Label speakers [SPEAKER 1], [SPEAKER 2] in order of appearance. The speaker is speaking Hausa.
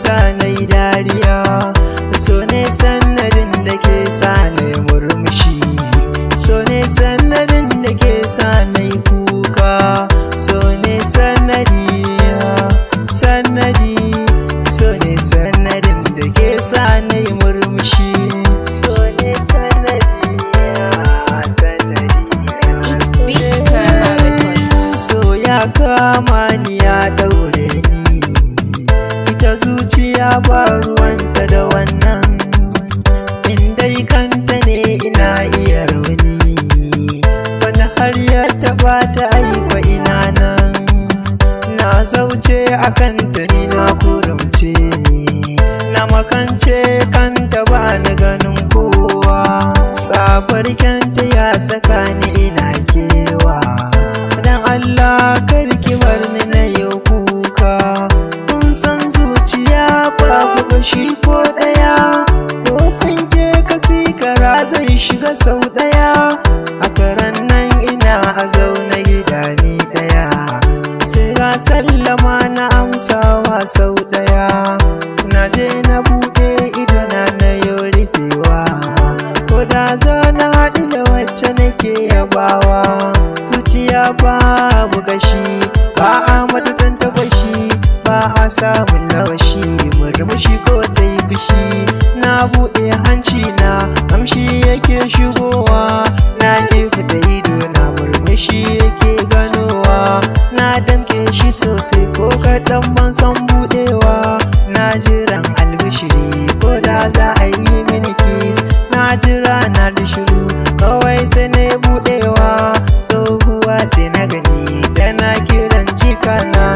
[SPEAKER 1] sa na yi dariya, so ne sanadin da ke sa na yi murmushi, so ne sanadin da ke sa na yi kuka, so ne sanadi, so ne sanadin da ke sa na yi murmushi, so ne sanadi, so ya kama ni ya daure ni, ita zuciya ba ruwanta da wannan, in dai kanta ne ina iya rauni, wani har ya taba ta aifa ina nan, na zauce a kanta ni na kurumce, na makance kanta ba ni ganin kowa, tsabar kyanta ya saka ni ina kewa, dan Allah karki bar ni na yau kuka, kun san zuciya babu gashi ko daya, ko san ke kasikara zai shiga sau daya, a karan nan ina a zaune gida ni daya, sai ga sallama na amsawa sau daya, na je na bude idona na yau rufewa, ko da za na haɗu da wacce nake yabawa, zuciya babu gashi ba a mata tantabashi, ba a samun lawashi, murmushi ko ta yi fushi, na buɗe hanci na amshi yake shigowa, na gefe da ido na murmushi yake ganowa, na damke shi sosai ko kaɗan ban san buɗewa, na jiran albishiri ko da za a yi mini kiss, na jira na da shiru kawai sai na buɗewa, tsohuwa ce na gani tana kiran jikana.